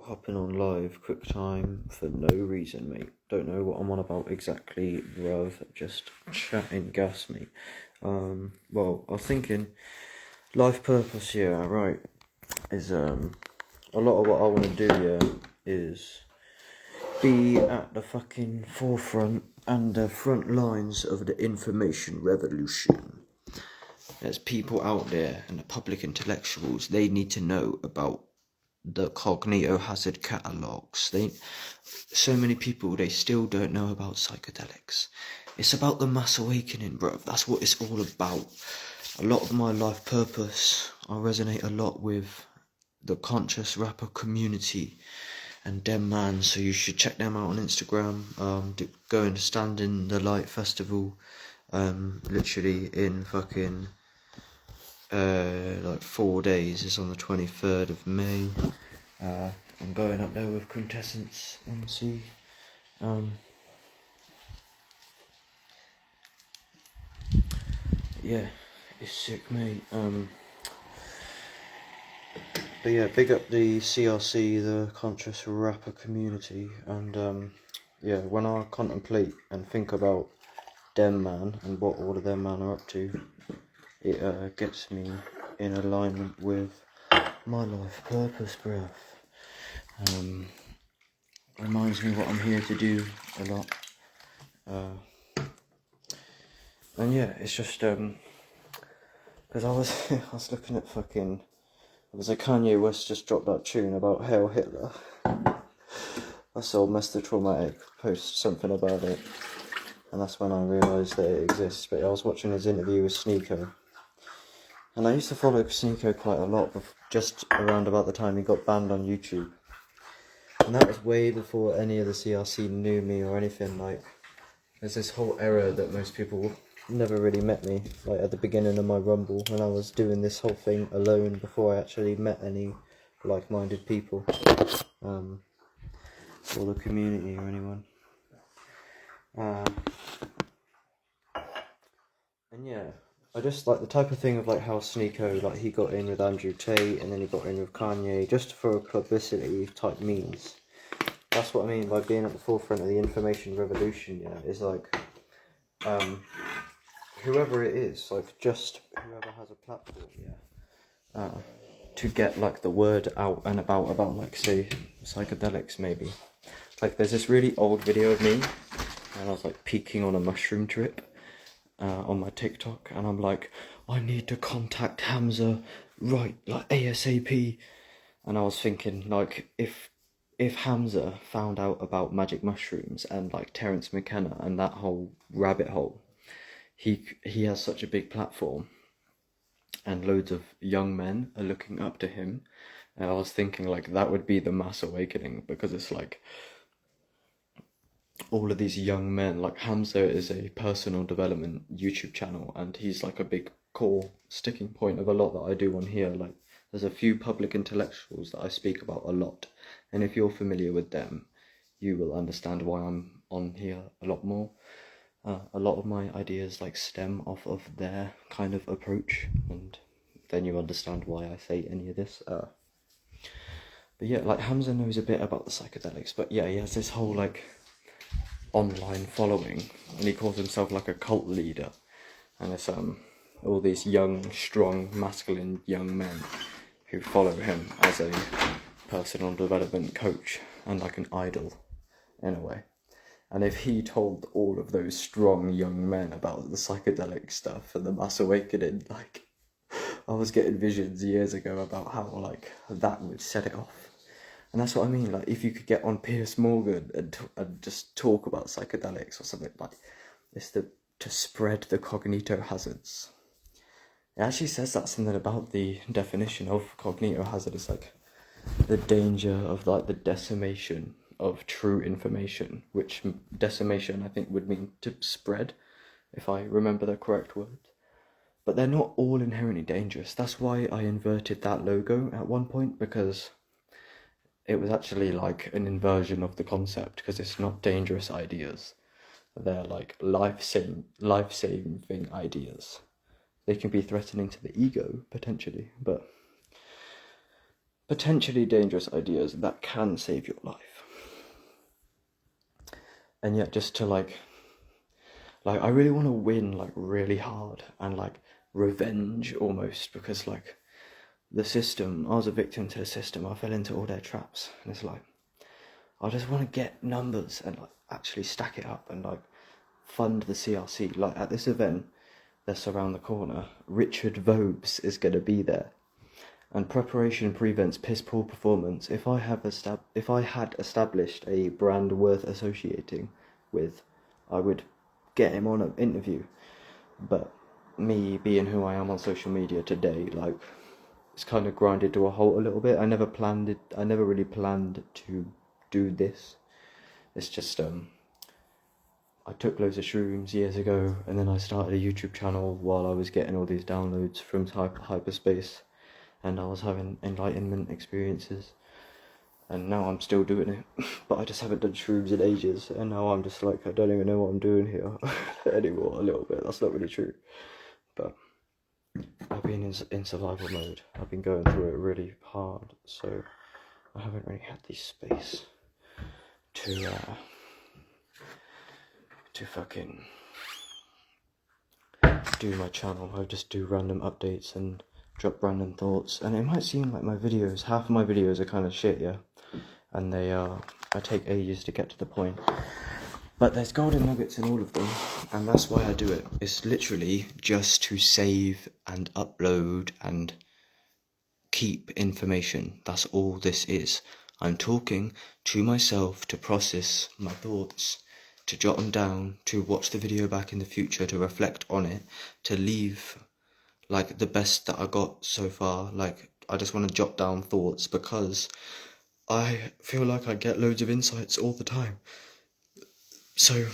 hopping on live quick time for no reason, mate. Don't know what I'm on about exactly, bruv. Just chatting gas me. Well, I was thinking life purpose, yeah, right, is a lot of what I want to do, yeah, is be at the fucking forefront and the front lines of the information revolution. There's people out there and the public intellectuals, they need to know about the cognito-hazard catalogues. So many people, they still don't know about psychedelics. It's about the mass awakening, bro. That's what it's all about. A lot of my life purpose, I resonate a lot with the conscious rapper community and them man, so you should check them out on Instagram. Going to Stand in the Light Festival, literally in fucking like 4 days. It's on the 23rd of May. I'm going up there with Quintessence MC. Yeah, it's sick, mate. But yeah, big up the CRC, the conscious rapper community, and yeah, when I contemplate and think about them man and what all of them man are up to, it gets me in alignment with my life purpose, bruv. Reminds me what I'm here to do a lot. And yeah, it's just because I was looking at fucking, it was like Kanye West just dropped that tune about Hail Hitler. I saw Mr. Traumatic post something about it, and that's when I realised that it exists. But I was watching his interview with Sneeko, and I used to follow Sneeko quite a lot, just around about the time he got banned on YouTube. And that was way before any of the CRC knew me or anything. Like, there's this whole era that most people never really met me, like at the beginning of my Rumble, when I was doing this whole thing alone before I actually met any like-minded people, or the community or anyone. And yeah, I just like the type of thing of like how Sneeko, like he got in with Andrew Tate and then he got in with Kanye just for publicity type means. That's what I mean by being at the forefront of the information revolution, yeah, is like, whoever it is, like just whoever has a platform, yeah, to get like the word out and about like say psychedelics maybe. Like there's this really old video of me and I was like peaking on a mushroom trip on my TikTok, and I'm like, I need to contact Hamza right like ASAP. And I was thinking like if Hamza found out about magic mushrooms and like Terence McKenna and that whole rabbit hole, he has such a big platform and loads of young men are looking up to him, and I was thinking like that would be the mass awakening, because it's like all of these young men, like Hamza is a personal development YouTube channel and he's like a big core sticking point of a lot that I do on here. Like there's a few public intellectuals that I speak about a lot, and if you're familiar with them you will understand why I'm on here a lot more. A lot of my ideas like stem off of their kind of approach, and then you understand why I say any of this. But yeah, like Hamza knows a bit about the psychedelics, but yeah, he has this whole like online following, and he calls himself like a cult leader, and it's all these young, strong, masculine young men who follow him as a personal development coach and like an idol in a way. And if he told all of those strong young men about the psychedelic stuff and the mass awakening, like, I was getting visions years ago about how, like, that would set it off. And that's what I mean, like, if you could get on Piers Morgan and just talk about psychedelics or something, like, it's to spread the cognito hazards. It actually says that something about the definition of cognito hazard is, like, the danger of, like, the decimation of true information, which decimation I think would mean to spread, if I remember the correct word. But they're not all inherently dangerous. That's why I inverted that logo at one point, because it was actually like an inversion of the concept, because it's not dangerous ideas. They're like life-saving ideas. They can be threatening to the ego, potentially, but potentially dangerous ideas that can save your life. And yet just to like I really want to win like really hard and like revenge almost, because like the system, I was a victim to the system, I fell into all their traps, and it's like I just want to get numbers and like actually stack it up and like fund the CRC. Like at this event that's around the corner, Richard Vobes is going to be there, and preparation prevents piss poor performance. If I had established a brand worth associating with, I would get him on an interview. But me being who I am on social media today, like, it's kind of grinded to a halt a little bit. I never really planned to do this. It's just I took loads of shrooms years ago, and then I started a YouTube channel while I was getting all these downloads from hyperspace, and I was having enlightenment experiences, and now I'm still doing it, but I just haven't done shrooms in ages, and now I'm just like, I don't even know what I'm doing here anymore, a little bit. That's not really true, but I've been in survival mode. I've been going through it really hard, so I haven't really had the space to fucking do my channel. I just do random updates and drop random thoughts, and it might seem like half of my videos are kind of shit, yeah, and I take ages to get to the point, but there's golden nuggets in all of them, and that's why I do it. It's literally just to save and upload and keep information. That's all this is. I'm talking to myself to process my thoughts, to jot them down, to watch the video back in the future, to reflect on it, to leave like the best that I got so far. Like, I just want to jot down thoughts because I feel like I get loads of insights all the time. So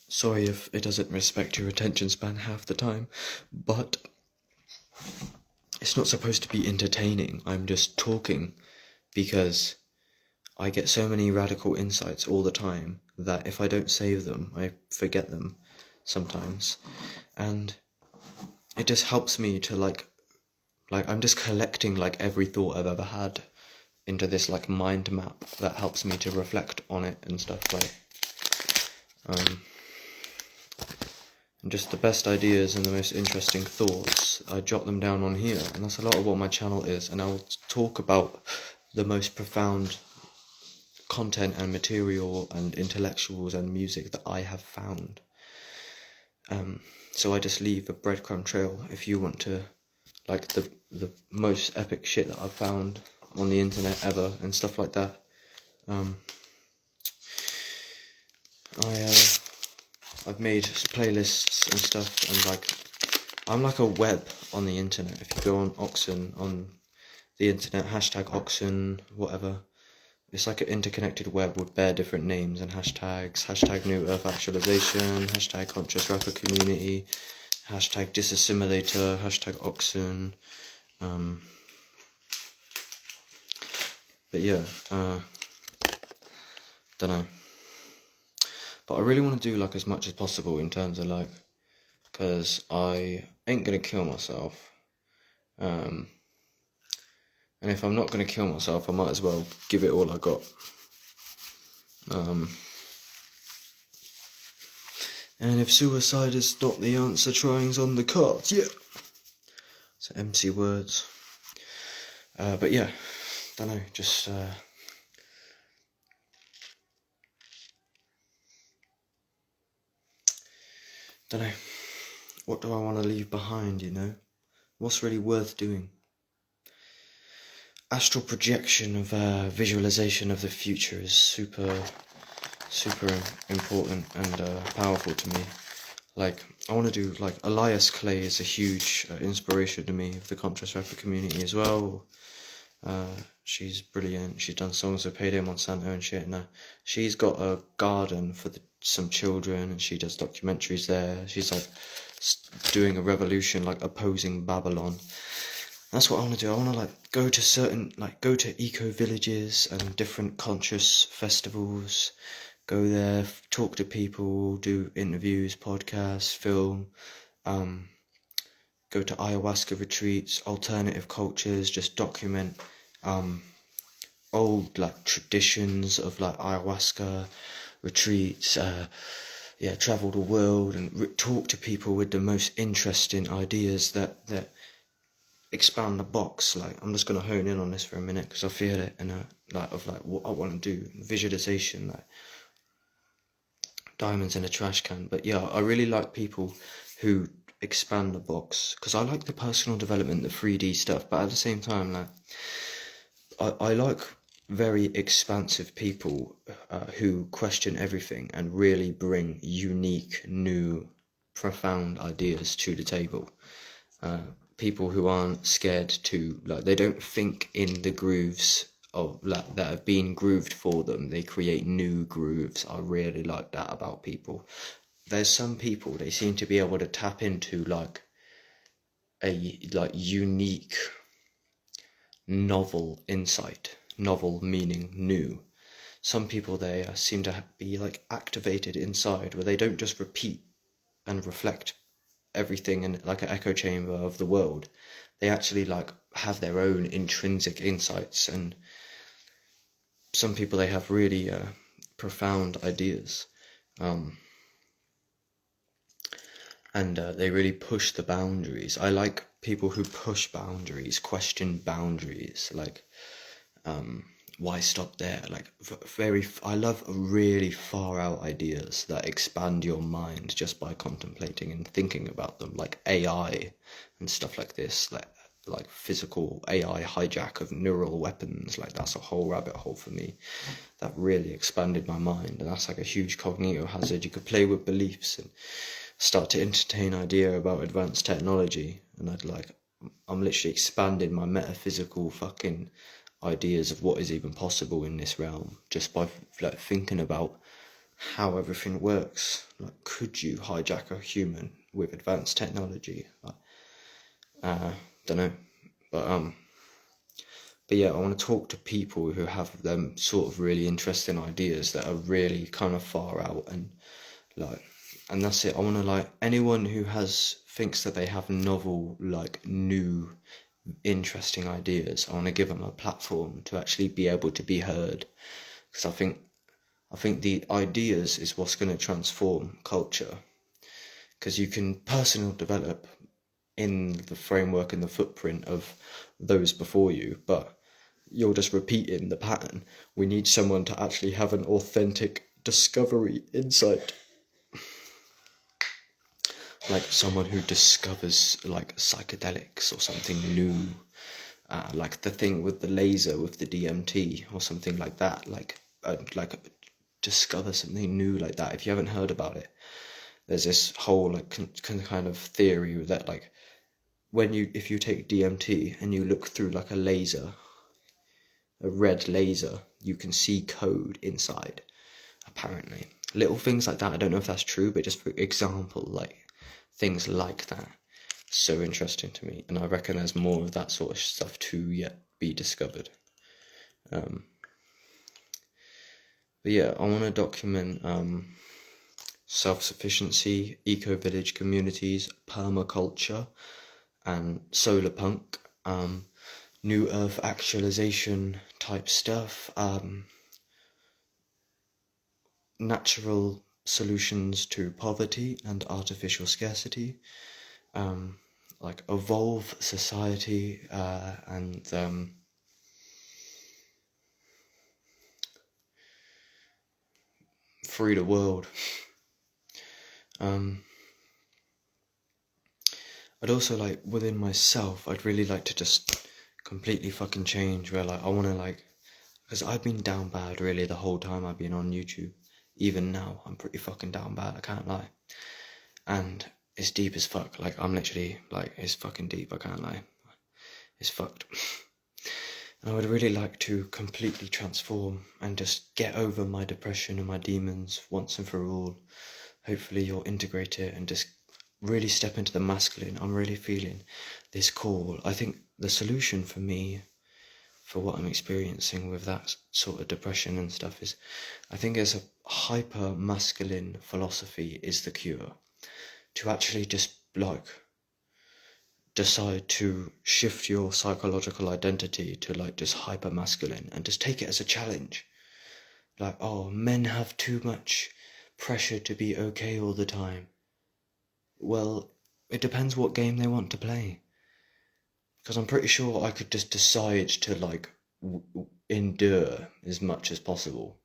sorry if it doesn't respect your attention span half the time, but it's not supposed to be entertaining. I'm just talking because I get so many radical insights all the time that if I don't save them, I forget them sometimes. And it just helps me to like I'm just collecting like every thought I've ever had into this like mind map that helps me to reflect on it and stuff, like and just the best ideas and the most interesting thoughts, I jot them down on here, and that's a lot of what my channel is. And I'll talk about the most profound content and material and intellectuals and music that I have found. So I just leave a breadcrumb trail if you want to, like, the most epic shit that I've found on the internet ever and stuff like that. I've made playlists and stuff, and like, I'm like a web on the internet. If you go on OXSN on the internet, hashtag OXSN, whatever, it's like an interconnected web with bare different names and hashtags. Hashtag New Earth Actualization, hashtag Conscious Rapper Community, hashtag Disassimilator, hashtag OXSN. But yeah, don't know. But I really want to do like as much as possible in terms of like, because I ain't gonna kill myself. And if I'm not gonna kill myself, I might as well give it all I got. And if suicide is not the answer, trying's on the cards. Yeah. So MC words. But yeah, don't know. Just don't know. What do I want to leave behind? You know, what's really worth doing? Astral projection of visualization of the future is super important and powerful to me. Like, I want to do, like, Elias Clay is a huge inspiration to me, of the Conscious Rapper community as well. She's brilliant. She's done songs with Payday Monsanto and shit. And she's got a garden for some children, and she does documentaries there. She's like doing a revolution, like opposing Babylon. That's what I want to do. I want to like go to eco villages and different conscious festivals. Go there, talk to people, do interviews, podcasts, film, go to ayahuasca retreats, alternative cultures, just document old like traditions of like ayahuasca retreats, travel the world and talk to people with the most interesting ideas that expand the box. Like, I'm just gonna hone in on this for a minute because I feel it, and what I want to do, visualization, like diamonds in a trash can. But yeah, I really like people who expand the box because I like the personal development, the 3D stuff, but at the same time, like I like very expansive people who question everything and really bring unique, new, profound ideas to the table. People who aren't scared to, like, they don't think in the grooves of like that have been grooved for them. They create new grooves. I really like that about people. There's some people, they seem to be able to tap into like a like unique novel insight. Novel meaning new. Some people, they seem to be like activated inside, where they don't just repeat and reflect everything in like an echo chamber of the world. They actually like have their own intrinsic insights, and some people, they have really profound ideas, and they really push the boundaries. I like people who push boundaries, question boundaries, like why stop there? Like I love really far out ideas that expand your mind just by contemplating and thinking about them, like AI and stuff like this, like physical AI hijack of neural weapons. Like, that's a whole rabbit hole for me that really expanded my mind, and that's like a huge cognitive hazard. You could play with beliefs and start to entertain idea about advanced technology, and I'm literally expanding my metaphysical fucking ideas of what is even possible in this realm just by like thinking about how everything works. Like, could you hijack a human with advanced technology? Don't know, but yeah, I want to talk to people who have them sort of really interesting ideas that are really kind of far out, and that's it. I want to, like, anyone who thinks that they have novel, like, new, interesting ideas, I want to give them a platform to actually be able to be heard, because I think the ideas is what's going to transform culture, because you can personal develop in the framework and the footprint of those before you, but you're just repeating the pattern. We need someone to actually have an authentic discovery insight, like someone who discovers like psychedelics or something new, like the thing with the laser with the DMT or something like that, like discover something new like that. If you haven't heard about it, there's this whole like kind of theory that, like, if you take DMT and you look through like a laser, a red laser, you can see code inside, apparently. Little things like that. I don't know if that's true, but just for example, like things like that. So interesting to me, and I reckon there's more of that sort of stuff to yet be discovered. But yeah, I want to document self-sufficiency, eco-village communities, permaculture, and solar punk, new earth actualization type stuff, natural solutions to poverty and artificial scarcity, like evolve society, and free the world. I'd also, like, within myself, I'd really like to just completely fucking change, where, like, I want to, like, because I've been down bad really the whole time I've been on YouTube. Even now, I'm pretty fucking down bad, I can't lie. And it's deep as fuck. Like, I'm literally, like, it's fucking deep, I can't lie. It's fucked. And I would really like to completely transform and just get over my depression and my demons once and for all. Hopefully you'll integrate it and just really step into the masculine. I'm really feeling this call. I think the solution for me, for what I'm experiencing with that sort of depression and stuff, is I think as a hyper masculine philosophy is the cure. To actually just, like, decide to shift your psychological identity to like just hyper masculine and just take it as a challenge. Like, oh, men have too much pressure to be okay all the time. Well, it depends what game they want to play. Because I'm pretty sure I could just decide to like endure as much as possible.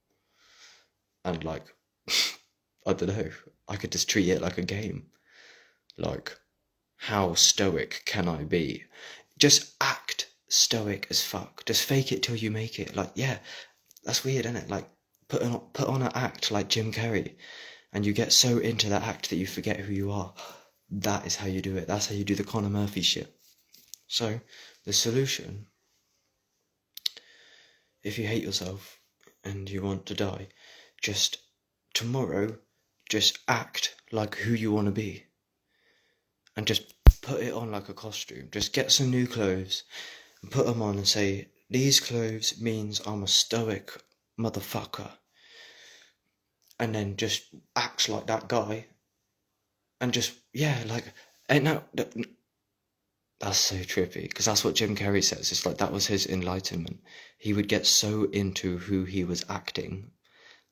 And like, I don't know, I could just treat it like a game. Like, how stoic can I be? Just act stoic as fuck. Just fake it till you make it. Like, yeah, that's weird, isn't it? Like, put on an act like Jim Carrey, and you get so into that act that you forget who you are. That is how you do it. That's how you do the Conor Murphy shit. So, the solution, if you hate yourself and you want to die, just tomorrow, just act like who you want to be. And just put it on like a costume. Just get some new clothes and put them on and say, these clothes means I'm a stoic motherfucker. And then just act like that guy. And just, yeah, like, and now, that's so trippy, because that's what Jim Carrey says. It's like that was his enlightenment. He would get so into who he was acting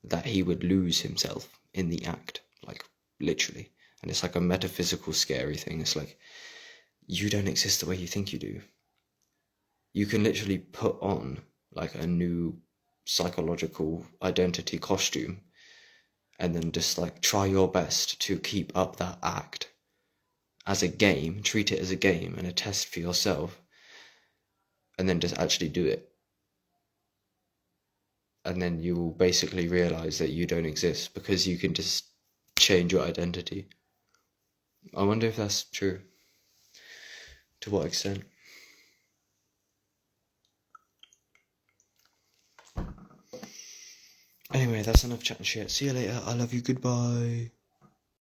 that he would lose himself in the act, like, literally. And it's like a metaphysical, scary thing. It's like, you don't exist the way you think you do. You can literally put on like a new psychological identity costume and then just like try your best to keep up that act as a game, treat it as a game and a test for yourself, and then just actually do it. And then you will basically realize that you don't exist because you can just change your identity. I wonder if that's true. To what extent? Anyway, that's enough chatting shit. See you later. I love you. Goodbye.